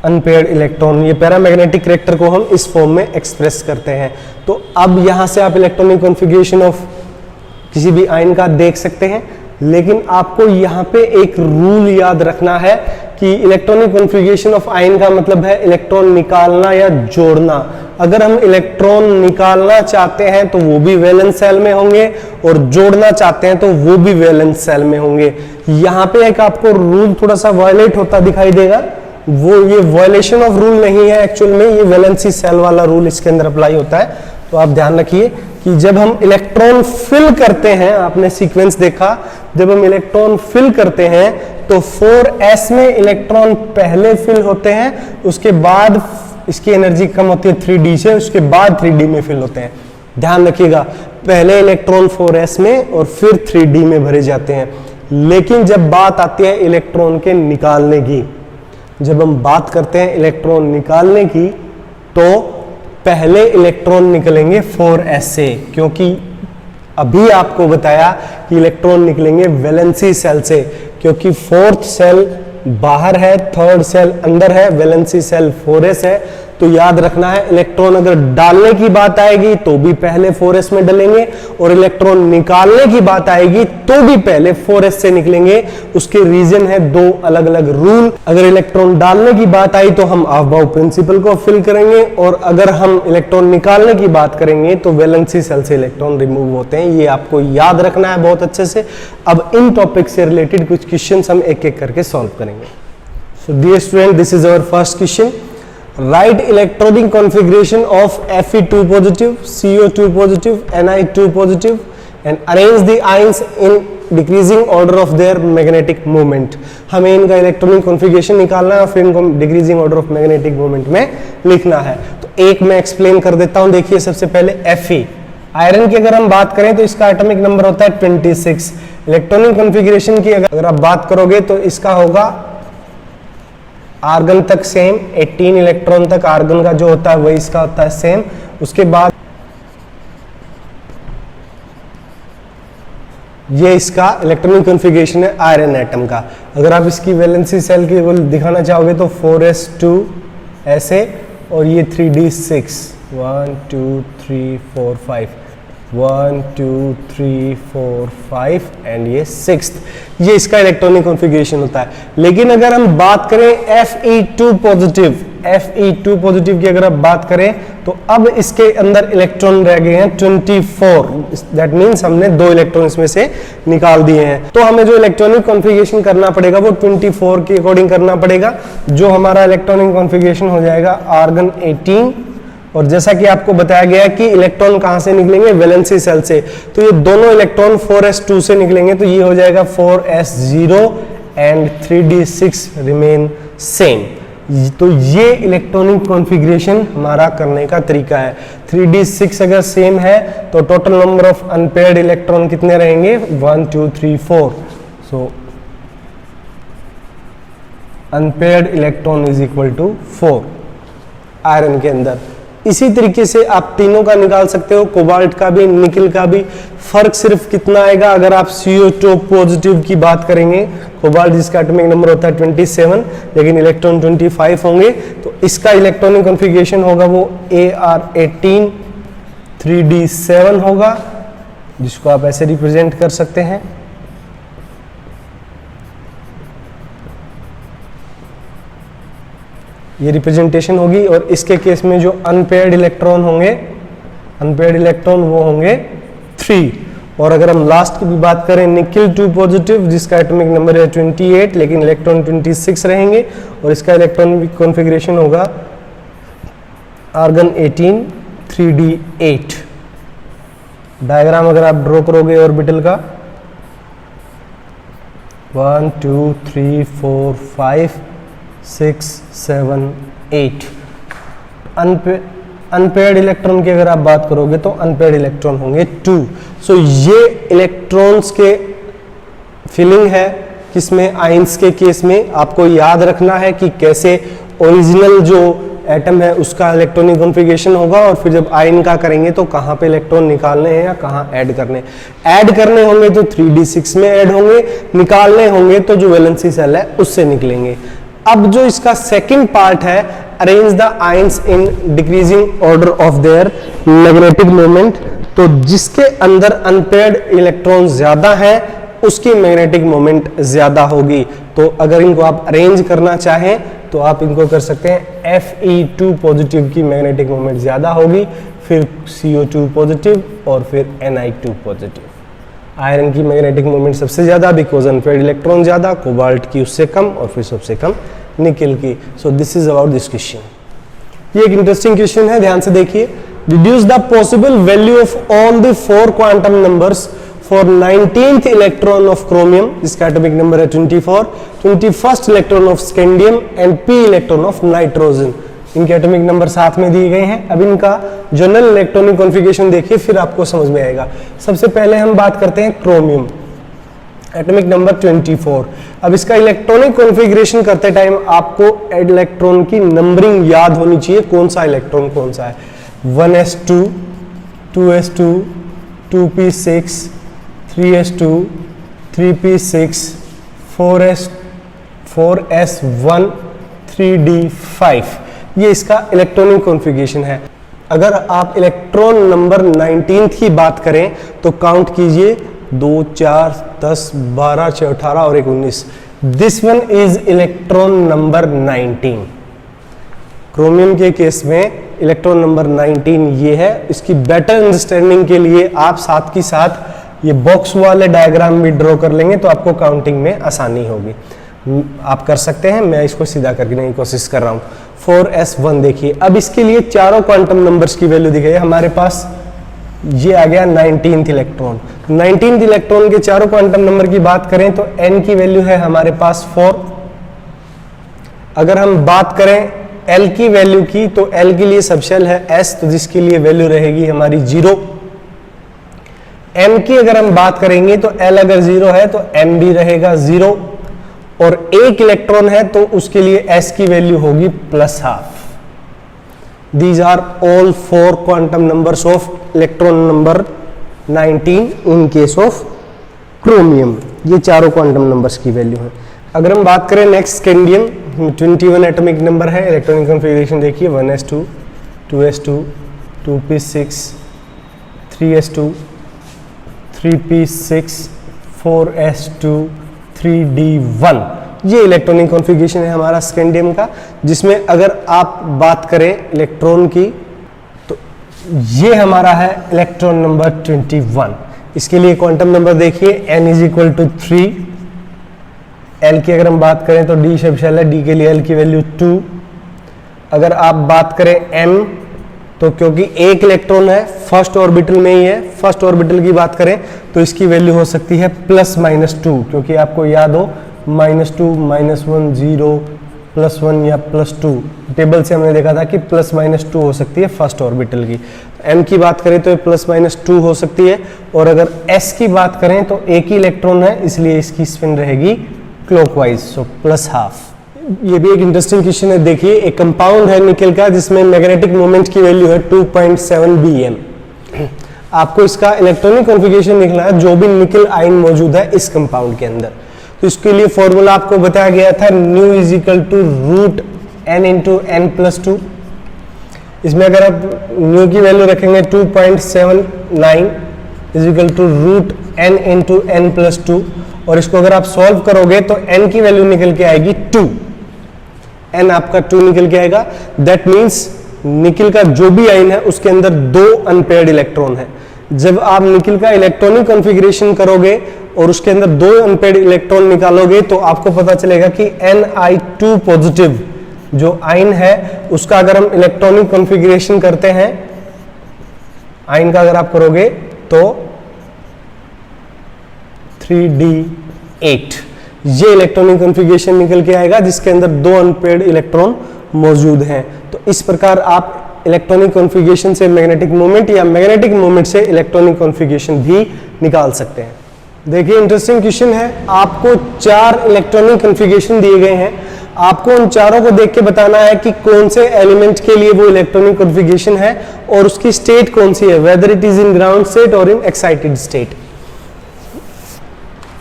unpaired electron. ये paramagnetic character को हम इस फॉर्म में एक्सप्रेस करते हैं। तो अब यहां से आप इलेक्ट्रॉनिक कॉन्फ़िगरेशन ऑफ किसी भी आयन का देख सकते हैं, लेकिन आपको यहां पे एक रूल याद रखना है कि इलेक्ट्रॉनिक कॉन्फ़िगरेशन ऑफ आयन का मतलब है इलेक्ट्रॉन निकालना या जोड़ना। अगर हम इलेक्ट्रॉन निकालना चाहते हैं तो वो भी वैलेंस सेल में होंगे, और जोड़ना चाहते हैं तो वो भी वैलेंस सेल में होंगे। यहां पे एक आपको रूल थोड़ा सा वायलेट होता दिखाई देगा, वो ये वायलेशन ऑफ रूल नहीं है एक्चुअल में, ये वैलेंसी सेल वाला रूल इसके अंदर अप्लाई होता है। तो आप ध्यान रखिए कि जब हम इलेक्ट्रॉन फिल करते हैं, आपने सीक्वेंस देखा, जब हम इलेक्ट्रॉन फिल करते हैं तो 4s में इलेक्ट्रॉन पहले फिल होते हैं, उसके बाद इसकी एनर्जी कम होती है 3d से, उसके बाद 3d में फिल होते हैं। ध्यान रखिएगा, पहले इलेक्ट्रॉन 4s में और फिर 3d में भरे जाते हैं। लेकिन जब बात आती है इलेक्ट्रॉन के निकालने की, जब हम बात करते हैं इलेक्ट्रॉन निकालने की, तो पहले इलेक्ट्रॉन निकलेंगे 4s से, क्योंकि अभी आपको बताया कि इलेक्ट्रॉन निकलेंगे वैलेंसी सेल से, क्योंकि फोर्थ सेल बाहर है, थर्ड सेल अंदर है, वैलेंसी सेल 4s है। तो याद रखना है, इलेक्ट्रॉन अगर डालने की बात आएगी तो भी पहले 4s में डालेंगे, और इलेक्ट्रॉन निकालने की बात आएगी तो भी पहले 4s से निकलेंगे। उसके रीजन है दो अलग अलग रूल। अगर इलेक्ट्रॉन डालने की बात आई तो हम ऑफ-बाउ प्रिंसिपल को फिल करेंगे, और अगर हम इलेक्ट्रॉन निकालने की बात करेंगे तो वैलेंसी सेल से इलेक्ट्रॉन रिमूव होते हैं। ये आपको याद रखना है बहुत अच्छे से। अब इन टॉपिक से रिलेटेड कुछ क्वेश्चन हम एक एक करके सॉल्व करेंगे। So dear student, this is our first question. Write electronic configuration of Fe2 positive, CO2 positive, Ni2 positive, and arrange the ions in decreasing order of their magnetic moment। हमें इनका electronic configuration निकालना है और फिर इनको decreasing order of magnetic moment में लिखना है। तो एक मैं एक्सप्लेन कर देता हूं। देखिए, सबसे पहले Fe, आयरन की अगर हम बात करें तो इसका एटॉमिक नंबर होता है 26। इलेक्ट्रॉनिक कॉन्फ़िगरेशन की अगर आप बात करोगे तो इसका होगा आर्गन तक सेम, 18 इलेक्ट्रॉन तक आर्गन का जो होता है वही इसका होता है सेम। उसके बाद ये इसका इलेक्ट्रॉनिक कॉन्फ़िगरेशन है आयरन एटम का। अगर आप इसकी वैलेंसी सेल की वो दिखाना चाहोगे तो 4s2 ऐसे, और ये 3d6, 1 2 3 4 5, 1 2 3 4 5 एंड ये 6th, ये इसका इलेक्ट्रॉनिक कॉन्फ़िगरेशन होता है। लेकिन अगर हम बात करें Fe2 पॉजिटिव, Fe2 पॉजिटिव की अगर आप बात करें तो अब इसके अंदर इलेक्ट्रॉन रह गए हैं 24। दैट मीन्स हमने 2 इलेक्ट्रॉन इसमें से निकाल दिए हैं। तो हमें जो इलेक्ट्रॉनिक कॉन्फ़िगरेशन करना पड़ेगा वो 24 के अकॉर्डिंग करना पड़ेगा। जो हमारा इलेक्ट्रॉनिक कॉन्फ़िगरेशन हो जाएगा आर्गन 18, और जैसा कि आपको बताया गया है कि इलेक्ट्रॉन कहां से निकलेंगे? वैलेंसी सेल से। तो ये दोनों इलेक्ट्रॉन 4s2 से निकलेंगे, तो ये हो जाएगा 4s0 and 3d6 remain same. तो ये इलेक्ट्रॉनिक कॉन्फ़िगरेशन हमारा करने का तरीका है। 3d6 अगर सेम है तो total number of unpaired electron कितने रहेंगे? 1 2 3 4। So unpaired electron is equal to 4 iron के अंदर। इसी तरीके से आप तीनों का निकाल सकते हो, कोबाल्ट का भी, निकिल का भी। फर्क सिर्फ कितना आएगा अगर आप CO2 पॉजिटिव की बात करेंगे, कोबाल्ट जिसका एटॉमिक नंबर होता है 27 लेकिन इलेक्ट्रॉन 25 होंगे, तो इसका इलेक्ट्रॉनिक कॉन्फ़िगरेशन होगा वो Ar18 3d7 होगा, जिसको आप ऐसे रिप्रेजेंट कर सकते हैं। ये रिप्रेजेंटेशन होगी। और इसके केस में जो अनपेयर्ड इलेक्ट्रॉन होंगे, अनपेयर्ड इलेक्ट्रॉन वो होंगे 3, और अगर हम लास्ट की भी बात करें निकिल 2 पॉजिटिव जिसका एटॉमिक नंबर है 28 लेकिन इलेक्ट्रॉन 26 रहेंगे और इसका इलेक्ट्रॉन कॉन्फ़िगरेशन होगा आर्गन 18 3d8। डायग्राम अगर आप ड्रॉ करोगे ऑर्बिटल का 1 2 3 4 5 6 7 8 अनपेयर्ड इलेक्ट्रॉन की अगर आप बात करोगे तो अनपेयर्ड इलेक्ट्रॉन होंगे 2। सो ये इलेक्ट्रॉन्स के फिलिंग है किसमें, आयंस के केस में। आपको याद रखना है कि कैसे ओरिजिनल जो एटम है उसका इलेक्ट्रॉनिक कॉन्फ़िगरेशन होगा और फिर जब आयन का करेंगे तो कहाँ पे इलेक्ट्रॉन निकालने हैं या कहाँ ऐड करने। ऐड करने होंगे तो 3d6 में ऐड होंगे, निकालने होंगे तो जो वैलेंसी सेल है उससे निकलेंगे। अब जो इसका सेकंड पार्ट है, arrange the ions in decreasing order of their magnetic moment, तो जिसके अंदर अनपेयर्ड इलेक्ट्रॉन ज्यादा है उसकी मैग्नेटिक मोमेंट ज्यादा होगी। तो अगर इनको आप अरेंज करना चाहें तो आप इनको कर सकते हैं Fe2 पॉजिटिव की मैग्नेटिक मोमेंट ज्यादा होगी, फिर CO2 पॉजिटिव और फिर Ni2 पॉजिटिव। आयरन की मैग्नेटिक मोमेंट सबसे ज्यादा बिकॉज अनपेयर्ड इलेक्ट्रॉन ज्यादा, कोबाल्ट की उससे कम और फिर सबसे कम निकिल की। So this is about this question. ये एक इंटरेस्टिंग क्वेश्चन है, ध्यान से देखिए। Deduce the possible value of all the 4 quantum numbers for 19th electron of chromium जिसका एटॉमिक नंबर है 24, 21st electron of scandium and p electron of nitrogen. इनके atomic number साथ में दिए गए हैं। अब इनका जनरल इलेक्ट्रॉनिक कॉन्फ़िगरेशन देखिए फिर आपको समझ में आएगा। सबसे पहले हम बात करते हैं क्रोमियम, एटॉमिक नंबर 24। अब इसका इलेक्ट्रॉनिक कॉन्फ़िगरेशन करते टाइम आपको इलेक्ट्रॉन की नंबरिंग याद होनी चाहिए, कौन सा इलेक्ट्रॉन कौन सा है। 1s2, 2s2, 2p6, 3s2, 3p6, 4s1, 3d5। ये इसका इलेक्ट्रॉनिक कॉन्फ़िगरेशन है। अगर आप इलेक्ट्रॉन नंबर 19 की बात करें तो काउंट कीजिए 2 4 10 12 6 18 और 1 19। This one is electron number 19। Chromium के केस में इलेक्ट्रॉन नंबर 19 ये है। इसकी बेटर अंडरस्टैंडिंग के लिए आप साथ की साथ ये बॉक्स वाले डायग्राम भी ड्रॉ कर लेंगे तो आपको काउंटिंग में आसानी होगी। आप कर सकते हैं, मैं इसको सीधा करने की कोशिश कर रहा हूँ। 4s1 देखिए, अब इसके लिए चारों क्वांटम नंबर्स की वैल्यू दिखाई हमारे पास। ये आ गया 19th इलेक्ट्रॉन। 19th इलेक्ट्रॉन के चारों क्वांटम नंबर की बात करें तो n की वैल्यू है हमारे पास 4। अगर हम बात करें l की वैल्यू की तो l के लिए सबशेल है s, तो जिसके लिए वैल्यू रहेगी हमारी 0। m की अगर हम बात करेंगे तो l अगर 0 है तो m भी रहेगा 0 और एक इलेक्ट्रॉन है तो उसके लिए s की वैल्यू होगी +12। These are all 4 quantum numbers of electron number 19 in case of chromium. ये चारों क्वांटम नंबर्स की वैल्यू है। अगर हम बात करें नेक्स्ट स्कैंडियम, 21 एटॉमिक नंबर है। इलेक्ट्रॉनिक कॉन्फ़िगरेशन देखिए 1s2, 2s2, 2p6, 3s2, 3p6, 4s2, 3d1। ये इलेक्ट्रॉनिक कॉन्फ़िगरेशन है हमारा स्कैंडियम का, जिसमें अगर आप बात करें इलेक्ट्रॉन की तो ये हमारा है इलेक्ट्रॉन नंबर 21। इसके लिए क्वांटम नंबर देखिए n = 3। l की अगर हम बात करें तो d सबशेल है, d के लिए l की वैल्यू 2। अगर आप बात करें m तो क्योंकि एक इलेक्ट्रॉन है फर्स्ट ऑर्बिटल में ही है, फर्स्ट ऑर्बिटल की बात करें तो इसकी वैल्यू हो सकती है +-2, क्योंकि आपको याद हो -2, -1, 0, +1 या +2। टेबल से हमने देखा था कि +-2 हो सकती है फर्स्ट ऑर्बिटल की। m की बात करें तो +-2 हो सकती है। और अगर s की बात करें तो एक ही इलेक्ट्रॉन है, इसलिए इसकी स्पिन रहेगी क्लॉकवाइज, सो +12। ये भी एक इंटरेस्टिंग क्वेश्चन है। देखिए एक कंपाउंड है निकिल का जिसमें मैग्नेटिक मोमेंट की वैल्यू है 2.7 bm। आपको इसका इलेक्ट्रॉनिक कॉन्फ़िगरेशन लिखना है जो भी निकिल आयन मौजूद है इस कंपाउंड के अंदर। तो इसके लिए फॉर्मूला आपको बताया गया था ν = √n × n+2। इसमें अगर आप ν की वैल्यू रखेंगे 2.79 √n × n+2 और इसको अगर आप सॉल्व करोगे तो n की वैल्यू निकल के आएगी 2। n आपका 2 निकल के आएगा। दैट मीन्स निकिल का जो भी आयन है उसके अंदर 2 अनपेयर्ड इलेक्ट्रॉन है। जब आप निकल का इलेक्ट्रॉनिक कॉन्फ़िगरेशन करोगे और उसके अंदर 2 अनपेड इलेक्ट्रॉन निकालोगे तो आपको पता चलेगा कि Ni2 पॉजिटिव जो आयन है उसका अगर हम इलेक्ट्रॉनिक कॉन्फ़िगरेशन करते हैं, आयन का अगर आप करोगे तो 3d8 ये इलेक्ट्रॉनिक कॉन्फ़िगरेशन निकल के आएगा जिसके अंदर 2 अनपेड इलेक्ट्रॉन मौजूद हैं। तो इस प्रकार आप इलेक्ट्रॉनिक कॉन्फ़िगरेशन से मैग्नेटिक मोमेंट या मैग्नेटिक मोमेंट से इलेक्ट्रॉनिक कॉन्फ़िगरेशन भी निकाल सकते हैं। देखिए इंटरेस्टिंग क्वेश्चन है, आपको 4 इलेक्ट्रॉनिक कॉन्फ़िगरेशन दिए गए हैं, आपको उन चारों को देख के बताना है कि कौन से एलिमेंट के लिए वो इलेक्ट्रॉनिक कॉन्फ़िगरेशन है और उसकी स्टेट कौन सी है, whether it is in ground state और इन एक्साइटेड स्टेट।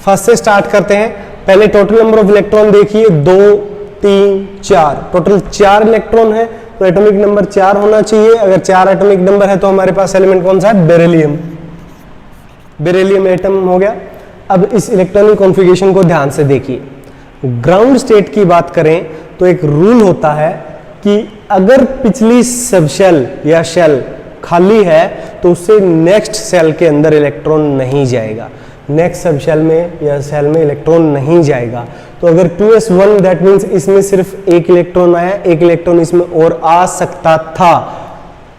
फर्स्ट से स्टार्ट करते हैं। पहले टोटल नंबर ऑफ इलेक्ट्रॉन देखिए 2 3 4, टोटल 4 इलेक्ट्रॉन है तो एटॉमिक नंबर 4 होना चाहिए। अगर 4 एटॉमिक नंबर है तो हमारे पास एलिमेंट कौन सा है, बेरिलियम। बेरिलियम एटम हो गया। अब इस इलेक्ट्रॉनिक कॉन्फ़िगरेशन को ध्यान से देखिए। ग्राउंड स्टेट की बात करें तो एक रूल होता है कि अगर पिछली सबशेल या शेल खाली है तो उससे नेक्स्ट सेल के अंदर इलेक्ट्रॉन नहीं जाएगा, नेक्स्ट सबशेल में या सेल में इलेक्ट्रॉन नहीं जाएगा। तो अगर 2s1 दैट मीन्स इसमें सिर्फ एक इलेक्ट्रॉन आया, एक इलेक्ट्रॉन इसमें और आ सकता था,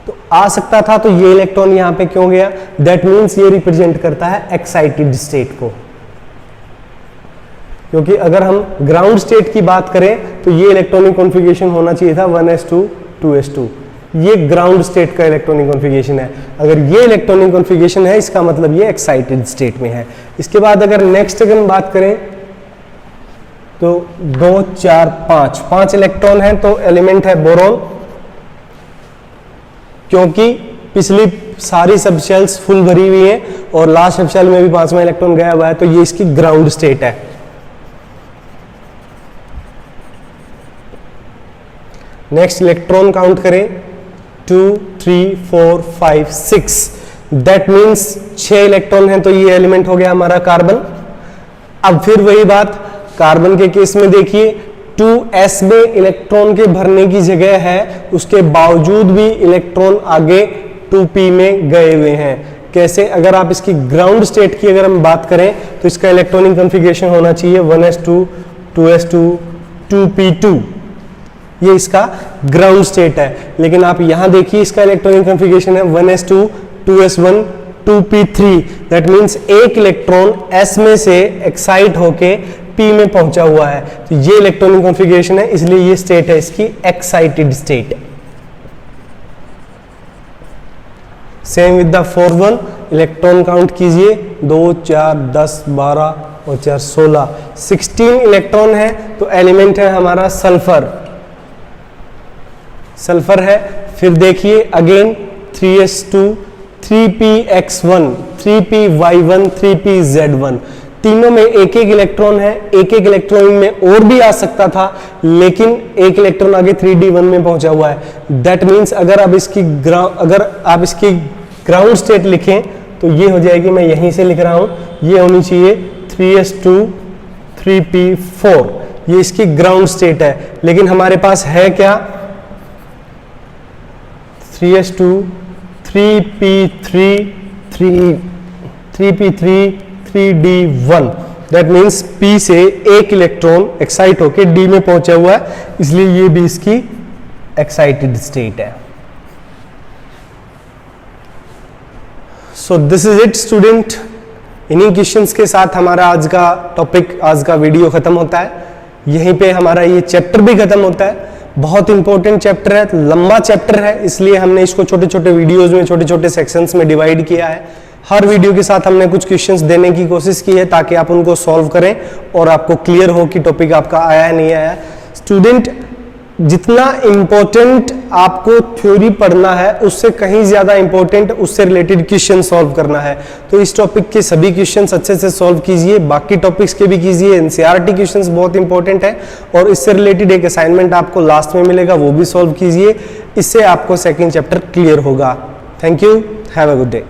तो आ सकता था तो ये इलेक्ट्रॉन यहां पे क्यों गया, दैट मीन्स ये रिप्रेजेंट करता है एक्साइटेड स्टेट को। क्योंकि अगर हम ग्राउंड स्टेट की बात करें तो ये इलेक्ट्रॉनिक कॉन्फ़िगरेशन होना चाहिए था 1s2 2s2, ये ग्राउंड स्टेट का इलेक्ट्रॉनिक कॉन्फ़िगरेशन है। अगर ये इलेक्ट्रॉनिक कॉन्फ़िगरेशन है इसका मतलब ये एक्साइटेड स्टेट में है। इसके बाद अगर नेक्स्ट अगर हम बात करें तो 2 4 5 इलेक्ट्रॉन है तो एलिमेंट है बोरॉन, क्योंकि पिछली सारी सबशेल्स फुल भरी हुई है और लास्ट सबशेल में भी 5वां इलेक्ट्रॉन गया हुआ है तो ये इसकी ग्राउंड स्टेट है। नेक्स्ट इलेक्ट्रॉन काउंट करें 2 3 4 5 6, दैट मीन्स 6 इलेक्ट्रॉन है तो ये एलिमेंट हो गया हमारा कार्बन। अब फिर वही बात कार्बन के केस में देखिए 2s में इलेक्ट्रॉन के भरने की जगह है, उसके बावजूद भी इलेक्ट्रॉन आगे 2p में गए हुए हैं। कैसे, अगर आप इसकी ग्राउंड स्टेट की अगर हम बात करें तो इसका इलेक्ट्रॉनिक कॉन्फ़िगरेशन होना चाहिए 1s2 2s2 2p2, ये इसका ग्राउंड स्टेट है। लेकिन आप यहां देखिए इसका इलेक्ट्रॉनिक कॉन्फ़िगरेशन है 1s2 2s1 2p3, that means एक इलेक्ट्रॉन s में से एक्साइट होके p में पहुंचा हुआ है, तो ये इलेक्ट्रॉनिक कॉन्फ़िगरेशन है, इसलिए ये स्टेट है इसकी excited state. Same with the fourth one, electron count कीजिए 2 4 10 12 और 4 16 इलेक्ट्रॉन है तो एलिमेंट है हमारा सल्फर, सल्फर है। फिर देखिए again 3s2 3px1 3py1 3pz1, तीनों में एक एक इलेक्ट्रॉन है, एक एक इलेक्ट्रॉन में और भी आ सकता था लेकिन एक इलेक्ट्रॉन आगे 3d1 में पहुंचा हुआ है। दैट मीन्स अगर आप इसकी ग्राउंड स्टेट लिखें तो ये हो जाएगी, मैं यहीं से लिख रहा हूं, ये होनी चाहिए 3s2 3p4, ये इसकी ग्राउंड स्टेट है। लेकिन हमारे पास है क्या 3s2 3p3 3p3 3d1, that means p से एक इलेक्ट्रॉन एक्साइट होकर d में पहुंचा हुआ है, इसलिए ये भी इसकी एक्साइटेड स्टेट है। So this is it student, इन्हीं क्वेश्चंस के साथ हमारा आज का टॉपिक, आज का वीडियो खत्म होता है। यहीं पे हमारा ये चैप्टर भी खत्म होता है। बहुत इंपॉर्टेंट चैप्टर है, लंबा चैप्टर है, इसलिए हमने इसको छोटे छोटे वीडियोज में छोटे छोटे सेक्शंस में डिवाइड किया है। हर वीडियो के साथ हमने कुछ क्वेश्चंस देने की कोशिश की है ताकि आप उनको सॉल्व करें और आपको क्लियर हो कि टॉपिक आपका आया है नहीं आया। स्टूडेंट, जितना इंपॉर्टेंट आपको थ्योरी पढ़ना है उससे कहीं ज्यादा इंपॉर्टेंट उससे रिलेटेड क्वेश्चन सॉल्व करना है। तो इस टॉपिक के सभी क्वेश्चंस अच्छे से सॉल्व कीजिए, बाकी टॉपिक्स के भी कीजिए। एनसीईआरटी क्वेश्चंस बहुत इंपॉर्टेंट है और इससे रिलेटेड एक असाइनमेंट आपको लास्ट में मिलेगा, वो भी सॉल्व कीजिए, इससे आपको सेकंड चैप्टर क्लियर होगा। Thank you, have a good day.